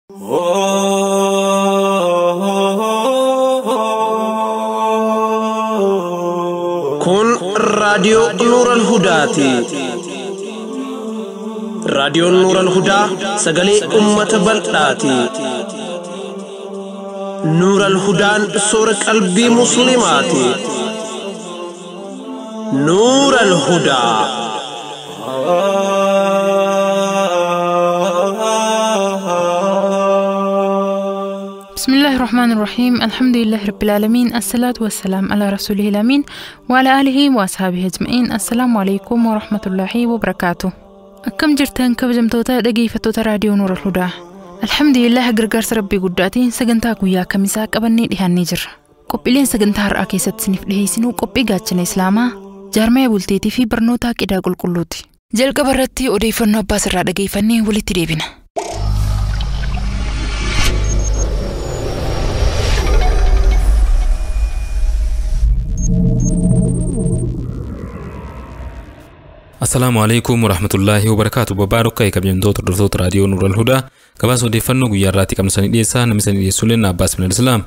Kun raadiyoo Nuural Hudaati. Raadiyoon Nuural Hudaa sagalee uummata bal'aati. Nuural Hudaan soora qalbii musliimaati. Nuural Hudaa. بسم الله الرحمن الرحيم الحمد لله رب العالمين الصلاة والسلام على رسوله الأمين وعلى آله وأصحابه أجمعين. السلام عليكم ورحمة الله وبركاته. أكم جرتان كبجمتوتا دقيفتوتا راديو نور الهدى. الحمد لله غرغرس ربي قداتين سجنتا قويا كمسا قبني دهان نجر قبلين سجنتا رأكي ستسنف دهيسنو قبي قاتشن إسلاما جارمي بولتيتي في برنوتا كدا قل قلوتي جل قبرتي وديفنو باس الرا دقيفني ولتي ديبنا. السلام عليكم ورحمة الله وبركاته. ببارك كبجندوت دكتور راديو نور الهدى كباس وديفنو غياراتي كمساني ديسا نمساني ديسولين عباس من الإسلام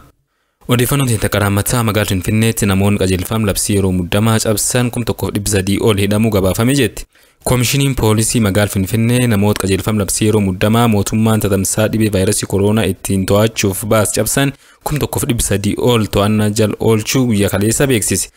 وديفنو تنتا كرامتا مغارتن فينيت نمون قجل فام لبسيرو مداماج أبسان كم تقو إبزادي أول هدامو غبا فاميجت كوميشنين بوليسي مغار فيني نموت قجل فام لبسيرو مداما موتومان تدمسا دي فيروسي كورونا اتين تواتشوف باس أبسان كم تقو إبزادي أول توأنا جل أول شو يخليسا بيكسيسي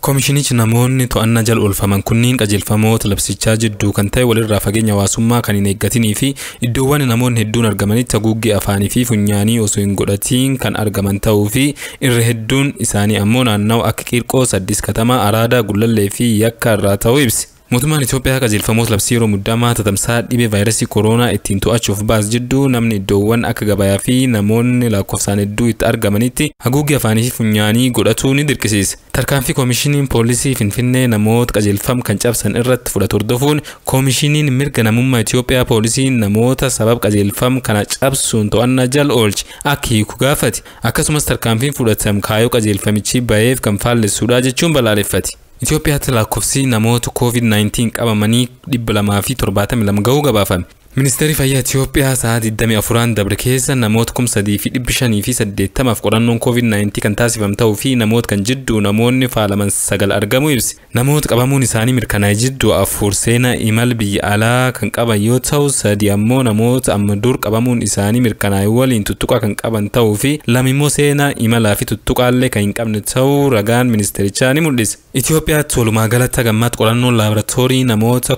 Koomishinichi namoonni to'annaa jala oolfaman kunniin qajeelfamoota labsichaa jidduu kan ta'e walirraa fageenya hawaasummaa kan hin eeggatinii fi iddoowwan namoonni hedduun argamanitti haguuggii afaanii fi funyaanii osoo hin godhatiin kan argaman ta'uu fi irra hedduun isaanii ammoo naannawa akka Qiirqoos, Addis Katamaa, Araadaa, Gullallee fi Yakka irraa ta'uu ibsi. Mootummaan Itoophiyaa qajeelfamoota labsii yeroo muddamaa tatamsaa dhibee vaayirasii kooroonaa ittiin to'achuuf baas jidduu namni iddoowwan akka gabayaa fi namoonni lakkoofsaan hedduu itti argamanitti haguuggii afaanii fi funyaanii godhatuu ni dirqisiisa. Tarkaanfii koomishiniin poolisii Finfinnee namoota qajeelfam kan cabsan irratti fudhatu hordofuun koomishiniin mirga namummaa Itoophiyaa poolisiin namoota sabab qajeelfam kana cabsuun to'annaa jala oolche akka hiiku gaafate. Akkasumas tarkaanfiin fudhatame kaayoo qajeelfamichi baheef kan faallessuudha jechuun balaaleffate. Itoophiyaatti lakkoofsi namoota COVID-19 qabamanii 272 ga'uu gabaafame. Ministeerri Fayyaa Itoophiyaa sa'a 24 dabre keessa namoota 3,580 qorannoon COVID-19 kan taasifame ta'uu fi namoota kan jidduu namoonni faalaman 9 argamuu ibsi. Namoota qabamuun isaanii mirkanaa'e jidduu 4 seenaa imala biyya alaa kan qaban yoo ta'u 3 ammoo namoota amma dur qabamuun isaanii mirkanaa'e waliin tuttuqaa kan qaban ta'uu fi 2 immoo seenaa imalaa fi tuttuqaallee kan hin qabne ta'uu ragaan ministeerichaa ni mul'isa. Itoophiyaatti walumaa galatti gammaatti qorannoon laaboraatoorii namoota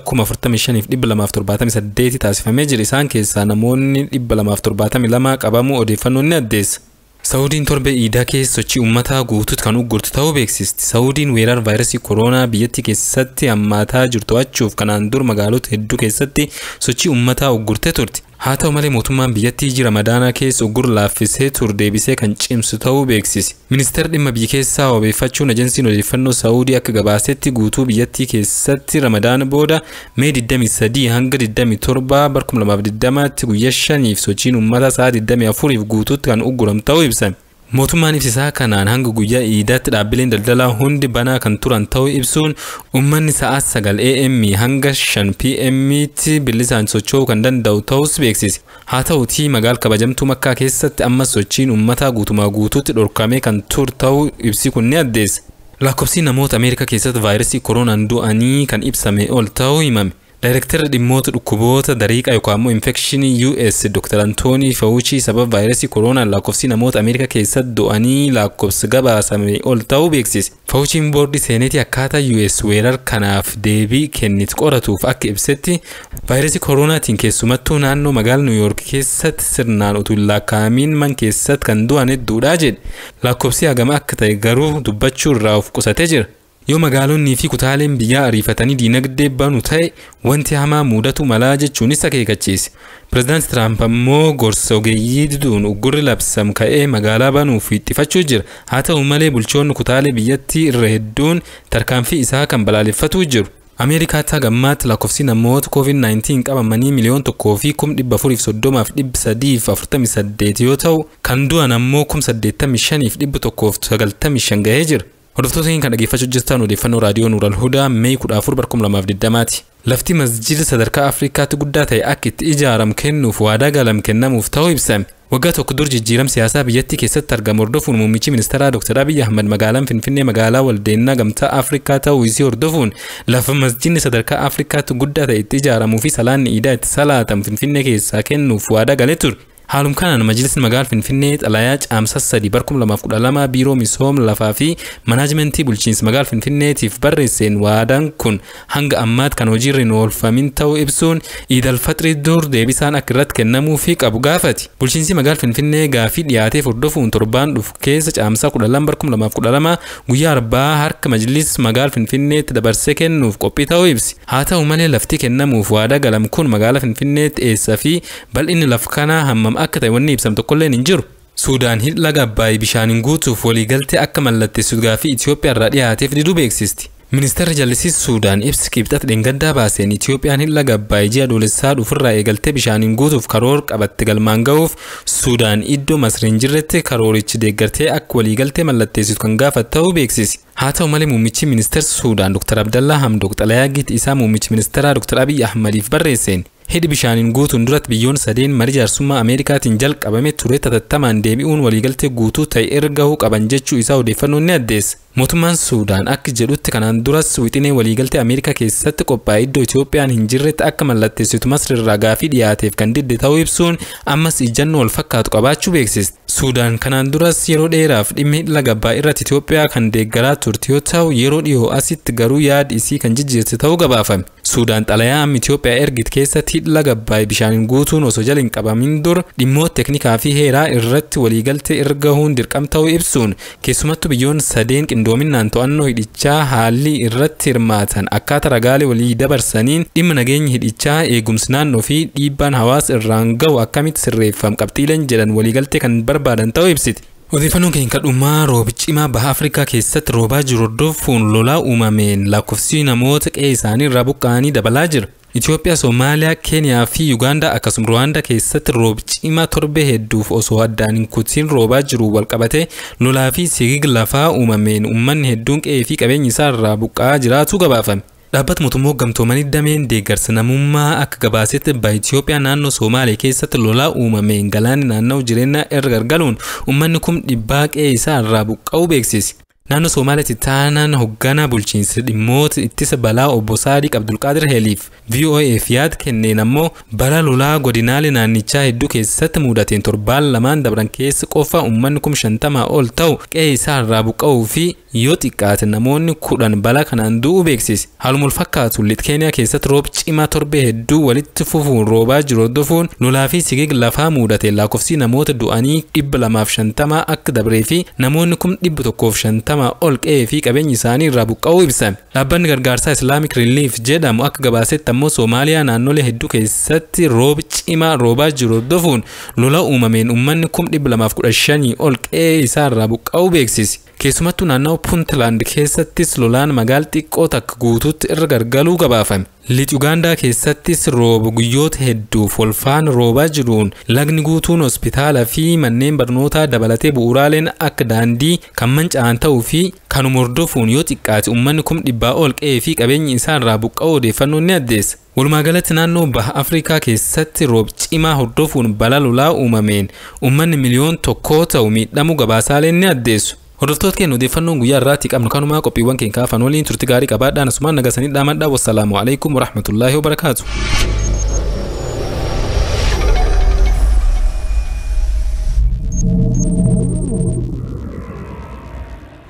45,278 taasifamee jira. Isaan keessaa namoonni 272 qabamuu odeeffannoon ni addeessa. Saawudiin torbe iidaa keessa sochii uummataa guutuutti kan uggurtu ta'uu beeksisti. Saawudiin weerara vaayirasii kooroonaa biyyattii keessatti hammaataa jirtu to'achuuf kanaan dur magaalota hedduu keessatti sochii uummataa uggurtee turte. Haa ta'u malee mootummaan biyyattii jira Ramadaanaa keessa uggura laaffisee ture deebisee kan cimsu ta'uu beeksise. Ministeerri dhimma biyya keessaa wabeeffachuun ajansiin odeeffannoo Saawudii akka gabaasetti guutuu biyyattii keessatti Ramadaana booda Mee 23 hanga 27 bara 2020tti guyyaa 5 sochiin uummataa sa'a 24 guutuutti kan ugguramu ta'uu ibsame. Mootummaan ibsisaa kanaan hanga guyyaa iidaatti dhaabbileen daldalaa hundi banaa kan turan ta'uu ibsuun uummanni sa'a 9 AM hanga 5 PM'tti bilisaan socho'uu kan danda'u ta'us beeksise. Haa ta'uutii magaalaa kabajamtuu Makkaa keessatti ammas sochiin uummataa guutumaa guutuutti dhorkamee kan ture ta'uu ibsi kun ni addeessa. Lakkoofsi namoota Ameerikaa keessatti vaayirasii kooroonaan du'anii kan ibsame ol ta'uu himame. Daayirektarri dhimmoota dhukkuboota dariiqaa yookaan immoo infekshinii US Dr. Antoonii Fawuchii sababa vaayirasii kooroonaan lakkoofsi namoota Ameerikaa keessatti du'anii lakkoofsa gabaasame ol ta'uu beeksise. Fawuchiin boordii seenetii akkaataa US weerara kanaaf deebii kennitu qoratuuf akka ibsetti vaayirasii kooroonaatiin keessumattuu naannoo magaalaa New York keessatti sirnaan utuu hin lakkaa'amiin man keessatti kan du'an hedduudha jedhe. Lakkoofsi hagam akka ta'e garuu dubbachuu irraa of qusatee jira. Yoo magaalonni fi kutaaleen biyyaa ariifatanii diinagdee banu ta'e wanti hamaa mudatu malaa jechuunis akeekachiise. Pireezidaanti Tiraamp ammoo gorsa ogeeyyii diduun uggurri labsame ka'ee magaalaa banuuf xiyyeeffachuu jira. Haa ta'u malee bulchoonni kutaalee biyyattii irra hedduun tarkaanfii isaa kan balaaleffatuu jiru. Ameerikaatti gammaatti lakkoofsi namoota COVID-19 qabamanii 1,430,348 yoo ta'u kan du'an ammoo 85,195 gahee jira. Hordoftoonni kan dhaggeeffachuu jirtan odeeffannoo raadiyoo Nuural Hudaa Mee 14 bara 2020ti. Lafti masjida sadarkaa Afrikaatti guddaa ta'e akka itti ijaaramu kennuuf waadaa galam kennamuuf ta'uu ibsame. Waggaa tokko dur jijjiiram siyaasaa biyyattii keessatti argamu hordofuun muummichi ministeeraa Dr. Abiy Ahmed magaalaan Finfinnee magaalaa waldeenna gamtaa Afrikaa ta'uu isii hordofuun lafa masjidni sadarkaa Afrikaatti guddaa ta'e itti ijaaramuu fi salaanni iidaa itti salaatamu Finfinnee keessaa kennuuf waadaa galee ture. Haalum kanaan majlisni magaalaa Finfinnee xalayaa caamsa 3 2012 biiroo misooma lafaa fi manaajimentii bulchiinsa magaalaa Finfinneetiif barreesseen waadaan kun hanga ammaatti kan hojiirra hin oolfamin ta'uu ibsuun Iidal Fixrii dur deebisaan akka irratti kennamuu fi qabu gaafate. Bulchiinsi magaalaa Finfinnee gaafii dhiyaateef hordofuun torbaan dhufu keessa caamsa 12 2012 guyyaa arbaa harka majlis magaalaa Finfinneetti dabarsee kennuuf qophii ta'uu ibsi. Haa ta'u malee lafti kennamuuf waadaa galame kun magaalaa Finfinneetti eessaa fi bal'inni lafa kanaa hammam akka ta'e wanni ibsam tokkolleen hin jiru. Suudaan laga Abbaay bishaaniin guutuuf waliigaltee akka mallatteessu gaafii Itoophiyaa irraa dhiyaateef diduu beeksisti. Ministeerri jallisii Suudaan ibsi qibxata dheengaddaa baaseen Itoophiyaan laga Abbaay ji'a adoolessaa dhufurraa eegaltee bishaaniin guutuuf karoora qabatte galmaan ga'uuf Suudaan iddoo Masrii hin jirretti karoorichi deeggartee akka waliigaltee mallatteessitu kan gaafate ta'uu beeksisi. Haa ta'u malee muummichi ministeera Suudaan Dr. Abdallaa Hamdok xalayaa giitii isaa muummichi ministeeraa Dr. Abiy Ahmediif barreesseen hidhi bishaaniin guutuun duratti biyyoon sadeen marii jaarsummaa Ameerikaatiin jalqabame ture tattamaan deebi'uun waliigaltee guutuu ta'e erga gahuu qaban jechuu isaa odeeffannoon ni addeessa. Mootummaan Suudaan akka jedhutti kanaan duras wixinee waliigaltee Ameerikaa keessatti qophaa'e iddoo Itoophiyaan hin jirretti akka mallatteessitu Masri irraa gaafii dhiyaateef kan didde ta'uu ibsuun ammas ijannoo wal fakkaatu qabaachuu beeksisti. Suudaan kanaan duras yeroo dheeraaf dhimma laga Abbaay irratti Itoophiyaa kan deeggaraa turte yoo ta'u yeroo dhiyoo asitti garuu yaada isii kan jijjiirte ta'uu gabaafame. Suudaan xalayaa amma Itoophiyaa ergite keessatti laga Abbaay bishaaniin guutuun osoo jala hin qabamin dur dhimmoota teknikaa fi heeraa irratti waliigaltee erga gahuun dirqama ta'uu ibsuun keessumattuu biyyoon sadeen qindoominaan to'annoo hidhichaa haalli irratti hirmaatan akkaataa ragaalee walii dabarsaniin dhimma nageenya hidhichaa eegumsi naannoo fi dhiibbaan hawaasa irraan gahu akkamitti sirreeffam qabxiileen jedhan waliigaltee kan barbaadan ta'uu ibsiti. Odeeffannoon keenya kadhumaa roobi cimaa baha Afrikaa keessatti roobaa jiru hordofuun lolaa uumameen lakkoofsi namoota qe'ee isaanii irraa buqqa'anii dabalaa jira. Itoophiyaa, Soomaaliyaa, Keeniyaa fi Yuugaandaa akkasumas Ruwaandaa keessatti roobi cimaa torbee hedduuf osoo addaan hin kutiin roobaa jiru walqabatee lolaa fi sigiga lafaa uumameen uummanni hedduun qe'ee fi qabeenya isaa irraa buqqa'aa jiraachuu gabaafame. Dhaabbata mootummaa gamtoomanii dameen deeggarsa namummaa akka gabaasetti baha Itoophiyaa naannoo Somaaliyaa keessatti lolaa uumameen galaanni naannoo jireenyaa irra gargaluun uummanni kun dhibbaa qe'ee isaa irraa buqqa'uu beeksise. Naannoo Somaaliyaatti taanaan hoogganaa bulchiinsa dhimmoota ittisa balaa obbo Saadiq Abdulqaadir Heliif VOA'f yaada kenneen ammoo balaa lolaa godinaalee naannichaa hedduu keessatti mudateen torbaan lamaan dabran keessa qofa uummanni 50 ol ta'u qe'ee isaa irraa buqqa'uu fi yoo xiqqaate namoonni 10 balaa kanaan du'uu beeksise. Haaluma wal fakkaatu lixa Keeniyaa keessatti roob cimaa torbee hedduu walitti fufuun roobaa jiru hordofuun lolaa fi sigiga lafaa mudateen lakkoofsi namoota du'anii 250 akka dabree fi namoonni 150 ol qe'ee fi qabeenyi isaanii irraa buqqa'uu ibsame. Dhaabbanni gargaarsaa Islamic Relief jedhamu akka gabaasetti ammoo Soomaaliyaa naannolee hedduu keessatti roobi cimaa roobaa jiru hordofuun lola uumameen uummanni 215 ol qe'ee isaa irraa buqqa'uu beeksise. Keessumattuu naannoo Puntland keessattis lolaan magaalaa xiqqoo takka guutuutti irra gargaluu gabaafame. Lixa Yuugaandaa keessattis rooba guyyoota hedduuf walfaana roobaa jiruun lagni guutuun hospitaala fi manneen barnootaa dabalatee bu'uuraaleen akka daandii kan manca'an ta'uu fi kanuma hordofuun yoo xiqqaate uummanni 100 ol qe'ee fi qabeenyi isaa irraa buqqa'uu odeeffannoon ni addeessa. Walumaagalatti naannoo baha Afrikaa keessatti roob cimaa hordofuun balaa lolaa uumameen uummanni miliyoona 1 ta'u miidhamuu gabaasaaleen ni addeessu. Hordoftoota keenya odeeffannoon guyyaa irraatti qabnu kanumaa qophiiwwan keenya kaafan waliin turti gaarii qabaadhaan asumaan nagasanii dhaamadhaa. Wassalaamu alaikum warahmatullaahi wabarakaatu.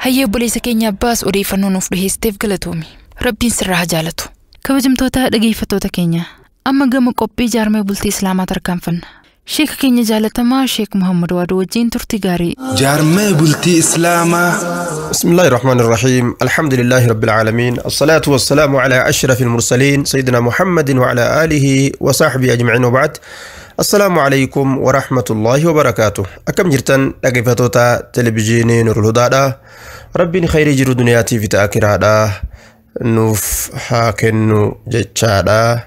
Hayyee obboleessa keenya Abbaas odeeffannoo nuuf dhiheesseef galatoomi. Rabbiin sirraa haa jaalatu. Kabajamtoota dhaggeeffattoota keenya amma gama qophii jaarmee bultii Islaamaa tarkaanfanna. Sheek keenya jaalatamaa Sheek Muhammad Waadoo wajjin turti gaarii. jaarmee bultii Islaamaa. بسم الله الرحمن الرحيم الحمد لله رب العالمين الصلاة والسلام على أشرف المرسلين سيدنا محمد وعلى آله وصحبه أجمعين وبعد السلام عليكم ورحمة الله وبركاته أكم جرتن لقفتوتا تلفزيوني نور الهدى ربي خير جرو دنياتي في تأكيرادا نوف هاكنو جتشادا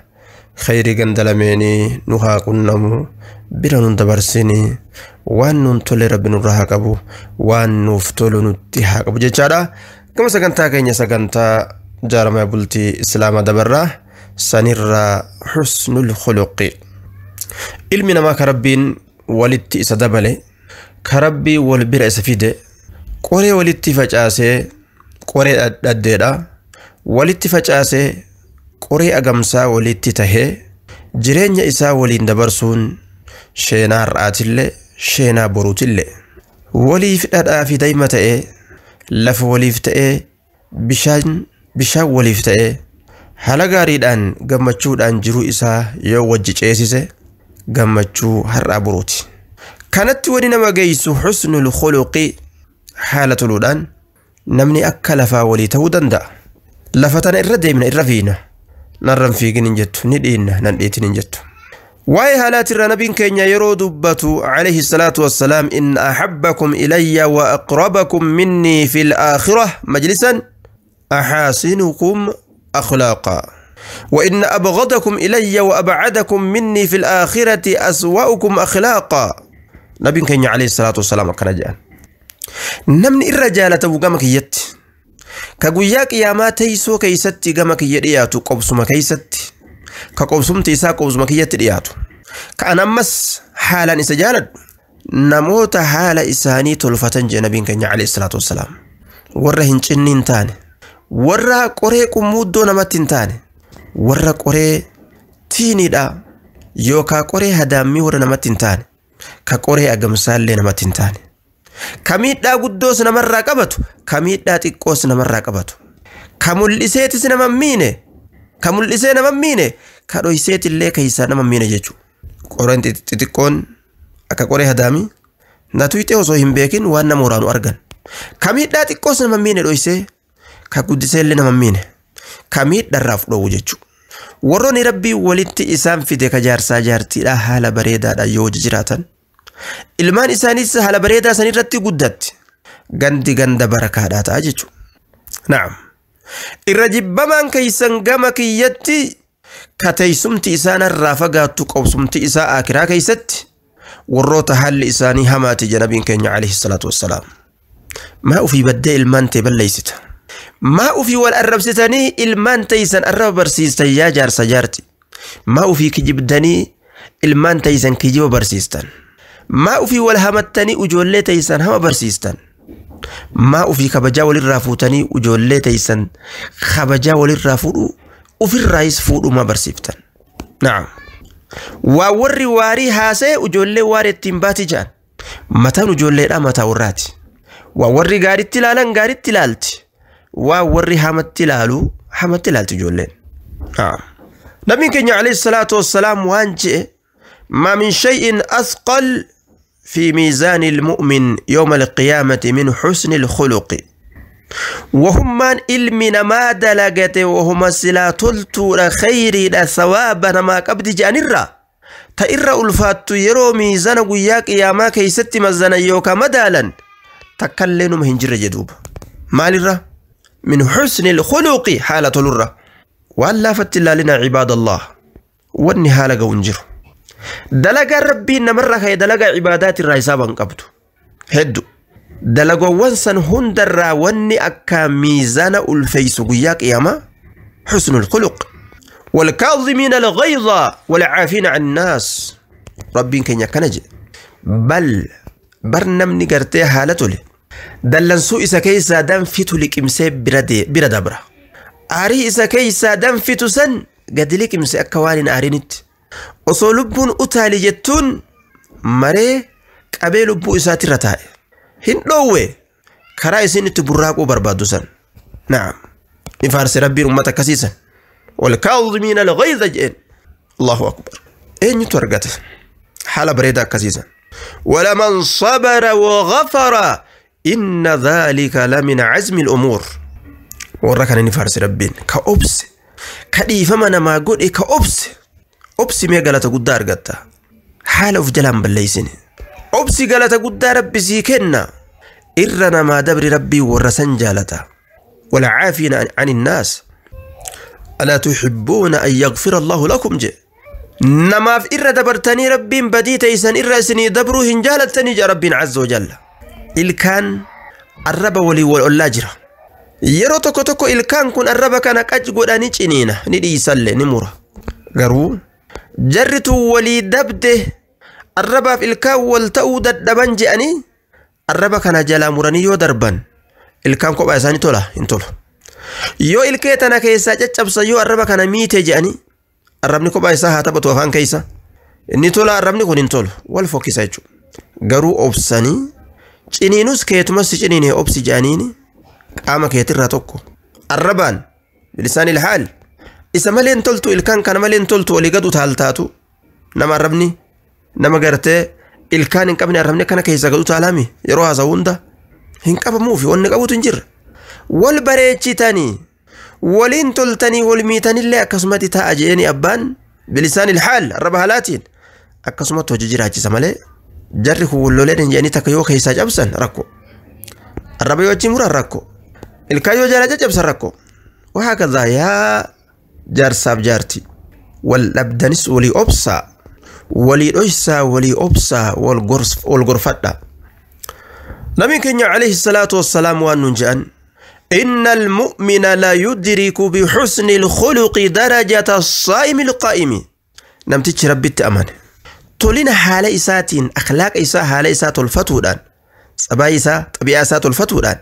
خير قندلميني نوها كنمو برانون تبرسيني waan nun tole rabbi nurraa haa qabu waan nuuf tolu nutti haa qabu jechaadha. Gama sagantaa keenya sagantaa jaarmee bultii Islaamaa dabarraa sanirraa husnul khuluqi ilmi namaa ka rabbiin walitti isa dabale ka rabbii wal bira isa fide qoree walitti facaasee qoree dhaddeedha walitti facaasee qoree agamsaa walitti tahee jireenya isaa waliin dabarsuun sheenaa har'aatillee sheenaa boruutillee waliif dhadhaa fi daa'ima ta'ee lafa waliif ta'ee bishaan waliif ta'ee haala gaariidhaan gammachuudhaan jiruu isaa yoo wajji ceesise gammachuu har'aa boruuti. kanatti wani nama geessu husnul khuluqi haala toluudhaan namni akka lafaa walii ta'uu danda'a. lafa tana irra deemna irra fiina narran fiigin hin jettu ni dhiinna nan dhiitin hin jettu. واي هالات النبي كينيا يرود بتو عليه الصلاة والسلام إن أحبكم إلي وأقربكم مني في الآخرة مجلسا أحاسنكم أخلاقا وإن أبغضكم إلي وأبعدكم مني في الآخرة أسوأكم أخلاقا. نبي كينيا عليه الصلاة والسلام كان جان نمني الرجالة وقامك يت كقوياك يا ما تيسو كيستي قامك يرياتو قبسما كيستي كقوسم تيسا قوسم كيت رياتو كأنا مس حالا إسجالد نموت حالا إساني تلفتن جنبين كنيا عليه الصلاة والسلام ورا هنشنين تاني ورا قري كمودو نمتين تاني ورا قري تيني دا يوكا قري هدامي ورا نمتين تاني كقري أقمسال لي نمتين تاني كميت دا قدوس نمرا قبتو كميت دا تقوس نمرا قبتو كموليسيتس نمميني كموليسي نمميني كرويسيت اللي كيسا نمميني جيجو قرن تتكون أكا قري هدامي ناتويته وصوهم بيكين وانا مورانو أرغن كميت دا تقوس نمميني رويسي كقدسي اللي نمميني كميت دراف لو جيجو وروني ربي ولدت إسام في ديكا جارسا جارتي لا حالة بريدة دا يوج جراتا ilmaan isaaniis haala bareedaa san irratti guddatti gandi ganda barakaadhaa ta'a jechuudha. Naam. Irra jibbamaan keeysan gama kiyyatti kateessumti isaan irraa fagaattu qobsumti isaa akiraa keeysatti warroota haalli isaanii hamaati janabiin keenya alayhi salaatu wassalaam. Maa ufii baddee ilmaan ta'e balleeysita. Maa ufii wal arrabsitanii ilmaan ta'eysan arraba barsiistan yaa jaarsa jaarti. Maa ufii kijibdanii ilmaan ta'eysan kijiba barsiistan. ما وفي ولا همتني وجولة تيسن هم برسيستن ما وفي خبجا وللرافوتني وجولة تيسن خبجا وللرافو وفي الرئيس فود ما برسيفتن. نعم ووري واري هاسه وجولة واري تيمباتي جان متى وجولة لا متى وراتي ووري غاري تلالن غاري تلالتي ووري همت تلالو همت تلالتي جولة. نعم نبي كنيا عليه الصلاة والسلام وانجي ما من شيء أثقل في ميزان المؤمن يوم القيامة من حسن الخلق وهم من علمنا ما دلقت وهم سلا تلتور خير ثوابنا ما قبض جانرا تئر ألفات يرو ميزان قياك يا ما كيست مزان يوكا مدالا تكلن مهنجر جدوب مالرا من حسن الخلق حالة الرا ولا فتلا لنا عباد الله والنهالة قونجر دلقا ربي نمرة خي دلقا عبادات الرئيسابا قبضو هدو دلقا وانسان هندر واني أكا ميزان الفيس قياك إياما حسن الخلق والكاظمين الغيظ والعافين عن الناس ربي كن يكنج بل برنم نقرتي حالته لي دلن سوء إسا كيسا دم فتو لك إمسي بردبرا آري إسا كيسا دم فتو سن قد لك إمسي أكوان آرينت osoo lubbuun utaali jettuun maree qabee lubbuu isaati irra taa'e hin dhoowwe karaa isin itti burraaquu barbaaddu san. Naam ni faarse rabbiin ummata akkasiisan walkaadhimiina alghayza jeen Allahu akbar eenyutu argata haala bareedaa akkasiisan walaman sabara waghafara inna dhalika lamin azmi al-umuur warra kana ni faarse rabbiin ka obse ka dhiifama namaa godhe ka obse أبسي مي غلطة قد أرغتا حالة في جلان بليسيني أبسي غلطة قد ربي سيكنا إرنا ما دبر ربي ورسن جالتا والعافين عن الناس ألا تحبون أن يغفر الله لكم جي نما في إر دبرتني ربي بديت إيسان إر سني دبرو هنجالتني جا ربي عز وجل إلكان الرب ولي والألاجرة يرو تكو تكو إلكان كن الرب كان أجقود أنيجينينا ندي يسلي نمورا غرو جرتو ولي دبده الربا في الكان والتأود الدبن جأني الربا كان جلا مراني يو دربان الكان كوبا يساني تولا انتولو يو الكيتنا كيسا جتشبسا يو الربا كان ميتي جأني الربني كوبا يساها تبت وفان كيسا اني تولا الربني كون انتولو والفوكي سايجو غرو أوبساني جنينوس كيتمس جنيني أوبسي جانيني قام كيتر توكو الربان بلسان الحال إذا مالين تلتو الكان كان مالين تلتو ولقدو تالتاتو نما الربني نما قرتي الكان إن قبني الربني كان كيسا قدو تالامي يروها زوندا هن قبا موفي ونقبو تنجر والبريتشي تاني ولين تلتني والميتاني اللي أكسمتي تاجيني أبان بلسان الحال الربا هالاتين أكسمت وججير هاتي سمالي جرخ واللولين جاني تكيو كيسا جبسن ركو الربا يوجي مرا ركو الكايو جالا جبسن ركو وهكذا يا جارساب جارتي والأبدانس ولي أبسا ولي أجسا ولي أبسا والغرفة نبي كنيا عليه الصلاة والسلام وانجان إن المؤمن لا يدرك بحسن الخلق درجة الصائم القائم نمتج ربي التأمان تولينا حالة إساتين أخلاق إسا حالة إسات الفتودان سبا إسا طبيعة إسات الفتودان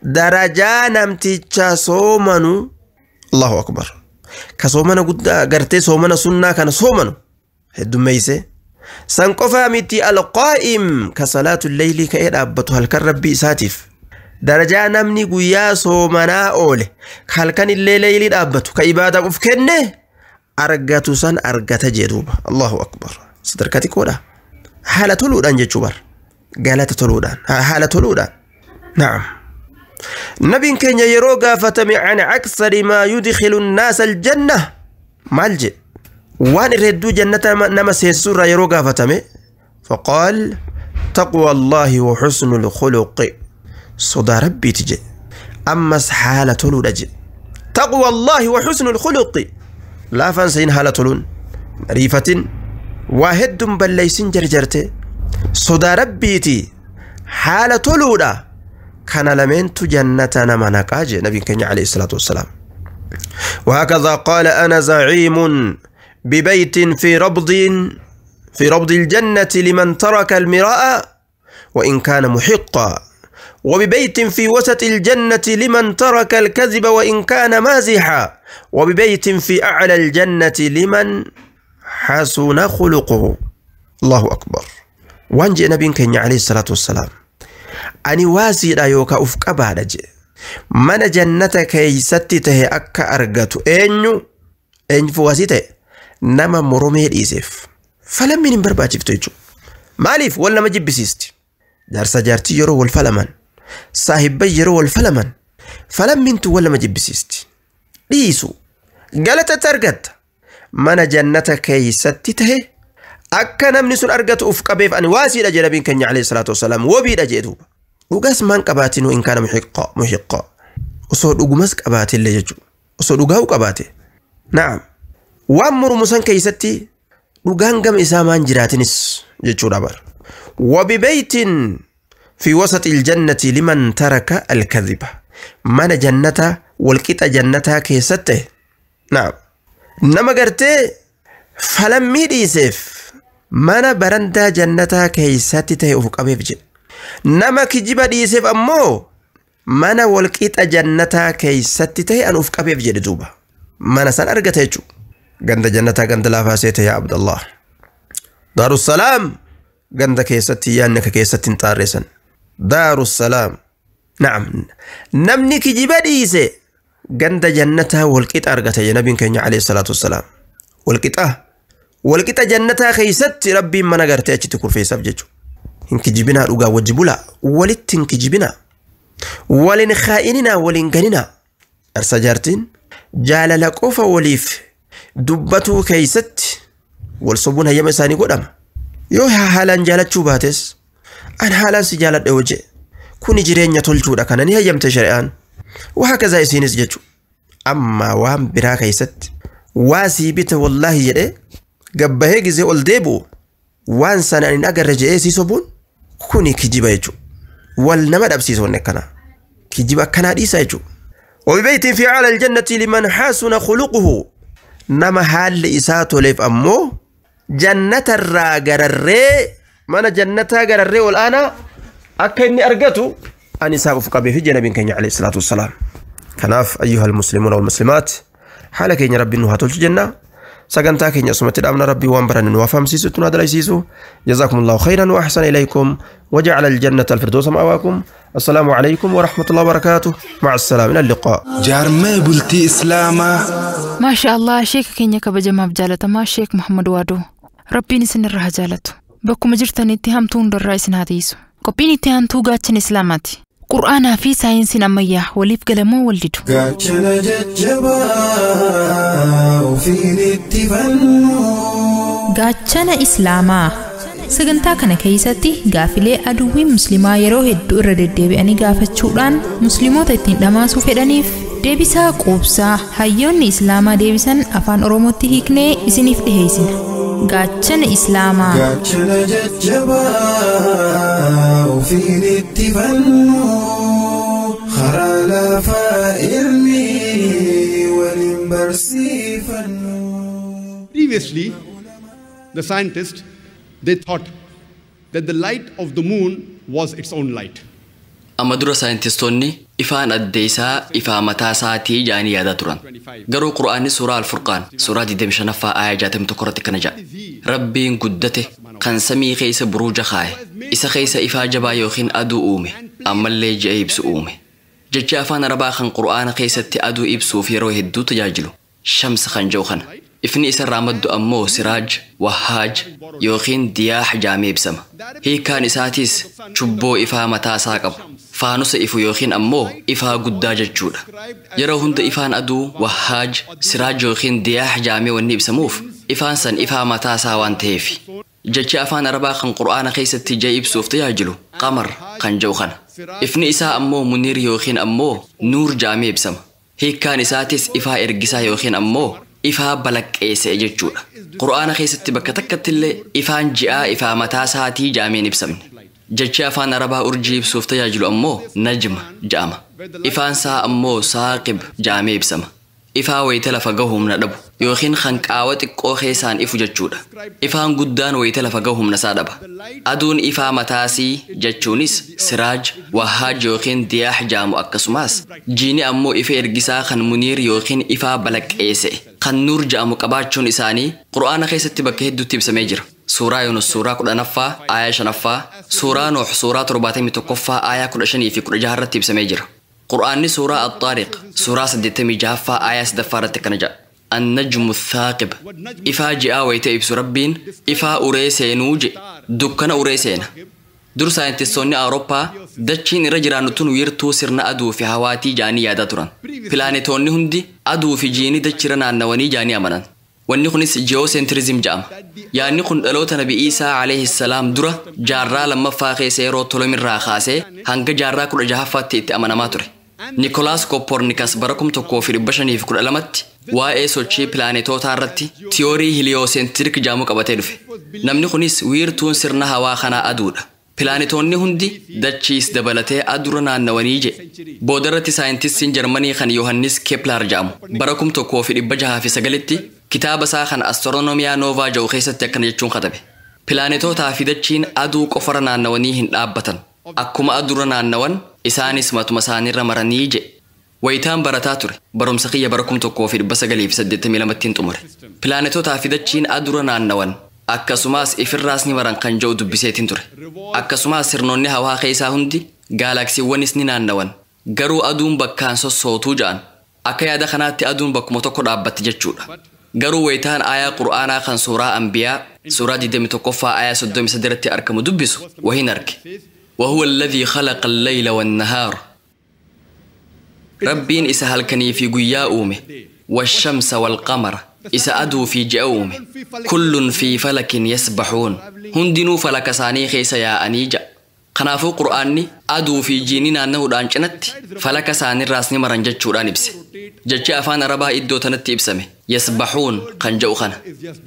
درجة نمتج صومنو الله أكبر كصومنا قد قرتي صومنا سنة كان صومنا هدو ميسي سنقفا متي القائم كصلاة الليل كأيد أبطها الكرب ساتف درجة نمني قيا صومنا أولي خلقان الليل أبطو كإبادة أفكنه أرقاتو سن أرقات جدوب الله أكبر صدركاتي كودا حالة تلودان جيشوبر قالت تلودان حالة تلودان نعم نبي كان يروغا فتمع عن أكثر ما يدخل الناس الجنة مالجي وان ردو جنة نما سيسور يروغا فتمع فقال تقوى الله وحسن الخلق صدى ربي تجي أما حالة تلودج تقوى الله وحسن الخلق لا فانسين حالة تلون ريفة واحد بليسين جرجرتي صدى ربي تي حالة تلودا كان لمنت جنة نمناكاج نبي كنيا عليه الصلاة والسلام وهكذا قال أنا زعيم ببيت في ربض الجنة لمن ترك المراء وإن كان محقا وببيت في وسط الجنة لمن ترك الكذب وإن كان مازحا وببيت في أعلى الجنة لمن حسن خلقه الله أكبر وانجي نبي كنيا عليه الصلاة والسلام أني واسي لا يوكا أفكا بعد من جنتك يستته أكا أرغتو أين فواسيته نما مرمي الإيسف فلم من برباجي فتوجو ماليف ولا مجيب بسيستي دارس جارتي يرو والفلمن صاحب يرو والفلمن فلم من تو ولا مجيب بسيستي ليسو قالت ترغت من جنتك يستته أكا نمنسون أرغتو أفكا بيف أني واسي لا جنبين كنيا عليه الصلاة والسلام وبيد أجيدوب dhugaas maan qabaatinu in kana muhiqqa osoo dhugumas qabaate illee jechuudha osoo dhugaa'u qabaate na'am waan murmusan keessatti dhugaan gama isaa maan jiraatinis jechuudha bar wabibaytin fi wasati aljannati liman taraka alkadhiba mana jannata walqixa jannataa keessatti na'am nama gartee falammii dhiiseef mana barandaa jannataa keessatti ta'e uf qabeef jedhe nama kijiba dhiiseef ammoo mana walqixa jannataa keessatti ta'e an uf qabeef jedhe duuba mana san argate jechuudha ganda jannataa ganda laafaa seete yaa abdallah daarussalaam ganda keessatti yaanni ka keessatti hin xaarreessan daarussalaam na'am namni kijiba dhiise ganda jannataa walqixa argate je nabiin keenya alayhi salaatu wassalaam walqixa jannataa keessatti rabbiin mana gartee achitti kurfeessaaf jechuudha hinkijibina dhugaa wajibula walitti hinkijibina walin khaa'inina walin ganina arsa jaartiin jaalala qofa waliif dubbatuu keessatti wal sobuun hayyama isaanii godhama yoo haalaan jaalachuu baates an haalaan si jaaladhe wajje kuni jireenya tolchuudha kana ni hayyamte shari'aan وهكذا يسينس جتشو أما وام براك يست واسي بيت والله يدي قبهيك زي والديبو وان سنة إن أقر رجعي سيسوبون كوني كجيبا يجو والنمد أبسيسون نكنا كجيبا كنا ديسا يجو وببيت في على الجنة لمن حسن خلقه نما حال إساتو ليف أمو جنة الراقر الري mana jannataa gararree ol aanaa akka inni argatu ani isaaf of qabee fi nabiin keenya alayhi salaatu wassalaam. Kanaaf ayyuhal muslimuuna wal muslimaat haala keenya rabbiin nu haa tolchu jenna. sagantaa keenya asumatti dhaabna rabbii waan baranne nu afaamsiisutti nu adalaysiisu. jazakumullahu khayran wa ahsana ilaykum wa ja'ala aljannata alfirdawsa ma'waakum. السلام عليكم ورحمة الله وبركاته مع السلامة إلى اللقاء. جارمي بلتي إسلاما ما شاء الله شيخ كينيا كبجمع بجالة ما شيخ محمد وادو ربي نسن الرها جالته بكم جرتني اتهامتون الرئيس هاتيسو قبيني اتهامتو قاتشن إسلاماتي قرآن في ساينس نمية وليف قلمو ولدو قاتشن ججبا وفي الاتفنو قاتشن إسلاما sagantaa kana keessatti gaafilee aduwwii muslimaa yeroo hedduu irra deddeebi'anii gaafachuudhaan muslimoota ittiin dhamaasuu fedhaniif deebisaa quubsaa hayyoonni islaamaa deebisan afaan oromootti hiiknee isiniif dhiheessina. gaachana islaamaa gaachana jajjabaa ofiin itti fannu karaa lafaa irni waliin barsiifannu. Previously, the scientists they thought that the light of the moon was its own light. Amadura scientistonni ifaan addeessaa ifaa mataa isaatii jaanii yaada turan. Garuu Qur'aanni suuraa Al-Furqaan suuraa 25ffaa ayaa 61 irratti kana jedha. Rabbiin guddate kan samii keessa buruuja kaa'e isa keessa ifaa jabaa yookiin aduu uume ammallee ji'a ibsu uume. Jechi afaan Arabaa kan Qur'aana keessatti aduu ibsuuf yeroo hedduu tajaajilu shamsa kan jedhu kana. Ifni isa ramaddu ammoo siraaj wahaaj yookiin diyaax jaamee ibsama. Hiikaan isaatis chubboo ifaa mataa isaa qabu. Faanusa ifu yookiin ammoo ifaa guddaa jechuudha. Yeroo hunda ifaan aduu wahaaj siraaj yookiin diyaax jaamee wanni ibsamuuf ifaan san ifaa mataa isaa waan ta'eef. Jechi afaan Arabaa kan Qur'aana keessatti ji'a ibsuuf tajaajilu qamar kan jedhu kana. Ifni isaa ammoo muniir yookiin ammoo nuur jaamee ibsama. Hiikaan isaatis ifaa ergisaa yookiin ammoo ifaa balaqqeesse jechuudha. Qur'aana keessatti bakka takkatti illee ifaan ji'aa ifaa mataa isaatii jaameen ibsamne. Jechi afaan Arabaa urjii ibsuuf tajaajilu ammoo najma jedhama. Ifaan isaa ammoo saaqib jaamee ibsama. Ifaa wayita lafa gahu humna dhabu yookiin kan qaawa xiqqoo keessaan ifu jechuudha. Ifaan guddaan wayita lafa gahu humna isaa dhaba. Aduun ifaa mataasii jechuunis siraaj wahaaj yookiin diyaax jaamu akkasumas jiini ammoo ifa ergisaa kan muniir yookiin ifaa balaqqeesse kan nuur jaamu qabaachuun isaanii Qur'aana keessatti bakka hedduutti ibsamee jira. Suuraa Yunus suuraa 10ffaa aayaa 5ffaa, suuraa Nuux suuraa 71ffaa aayaa 15 fi 16 irratti ibsamee jira. Qur'aanni suuraa At-Taariq suuraa 86ffaa aayaa 3ffaa irratti kana jedha. An-najmu thaaqib ifaa ji'aa wayita ibsu Rabbiin ifaa uree seenuu je dukkana uree seena. Dur saayintistoonni Awurooppaa dachiin irra jiraannu tun wiirtuu sirna aduu fi hawaatii jaanii yaadaa turan. Pilaanetoonni hundi aduu fi jiini dachira naannawanii jaanii amanan. Wanni kunis geosentrism jedhama. Yaanni kun dhaloota Nabi Iisaa alayhi salaam dura jaarraa lammaffaa keessa yeroo Tolomirraa kaasee hanga jaarraa 16ffaatti itti amanamaa ture. Nikolaas Kooppornikas bara 1512tti waa'ee sochii pilaanetootaa irratti tiyoorii hiliyoosentirik jedhamu qabatee dhufe. Namni kunis wiirtuun sirna hawaa kanaa aduudha. Pilaanetoonni hundi dachiis dabalatee adura naannawanii je. Boodarratti saayintistiin Jarmanii kan Yohannis Kepler jedhamu bara 1609tti kitaaba isaa kan Astronomiyaa Noovaa jedhu keessatti akkana jechuun katabe. Pilaanetootaa fi dachiin aduu qofara naannawanii hin dhaabbatan. Akkuma adura naannawan isaanis matuma isaaniirra maranii je. Wayitaan barataa ture barumsa kiyya bara 1982tti xumure. Pilaanetootaa fi dachiin adura naannawan akkasumas ifirraas ni maran kan jedhu dubbiseetiin ture. Akkasumas sirnoonni hawaa keessaa hundi gaalaksiiwwanis ni naannawan. Garuu aduun bakkaan sossootuu ja'an. Akka yaada kanaatti aduun bakkuma tokko dhaabbatti jechuudha. Garuu wayitaan aayaa Qur'aanaa kan suuraa Anbiyaa suuraa 21ffaa aayaa 33 irratti argamu dubbisu wahin arge. وهو الذي خلق الليل والنهار ربين إسا هلكني في قيا أومه والشمس والقمر إسا أدو في جأومه كل في فلك يسبحون هندنو فلك ساني خيس يا أنيجا خنافو قرآني أدو في جينينا أنه دانجنت فلك ساني راسني مرنجج شوران إبسي جج أفان أربا إدو تنتي إبسمه يسبحون خان جو خان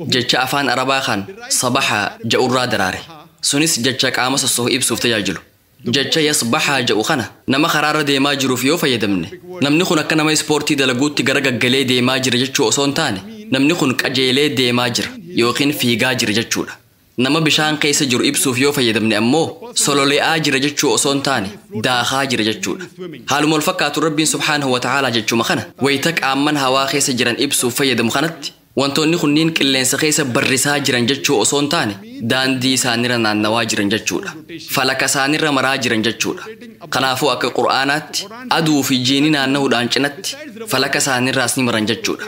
جج أفان أربا خان صباحا جو الرادراري سونيس جج قامس الصوه إبسوف تجاجلو جج يصبحا جو خنا نما خرار ديما جرو فيو فيدمني نمني خون أكنا ما سبورتي دلقوت تجرق جلي ديما جر جج أصون تاني نمني خون كجيلي ديما جر يوقين في جاجر ججولا nama bishaan keessa jiru ibsuuf yoo fayyadamne ammoo sololi'aa jira jechuu osoo hin taane daakaa jira jechuudha. Haaluma wal fakkaatu Rabbiin subhaanahu wa ta'aalaa jechuma kana wayita qaamman hawaa keessa jiran ibsuuf fayyadamu kanatti wantoonni kunniin qilleensa keessa barrisaa jiran jechuu osoo hin taane daandii isaanirra naannawaa jiran jechuudha. Falaka isaanirra maraa jiran jechuudha. Kanaafuu akka Qur'aanaatti aduu fi jiini naanna'uudhaan cinatti falaka isaanirraas ni maran jechuudha.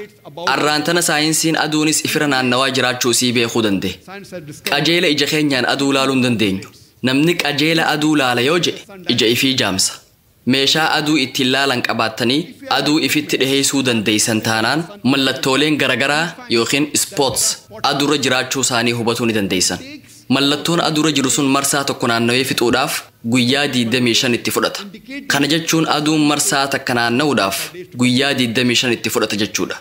Arraantana saayinsiin aduunis ifira naannawaa jiraachuu sii beekuu danda'e. Qajeela ija keenyaan aduu laaluu hin dandeenyu. Namni qajeela aduu laala yoo jedhe ija ifii jaamsa. Meeshaa aduu ittiin laalan qabaattanii aduu ifitti dhiheessuu dandeessan taanaan mallattooleen garagaraa yookiin spots aduurra jiraachuu isaanii hubatuu ni dandeessan. Mallattoon aduurra jiru sun marsaa tokko naannawee fixuudhaaf guyyaa 25 itti fudhata. Kana jechuun aduun marsaa takka naanna'uudhaaf guyyaa 25 itti fudhata jechuudha.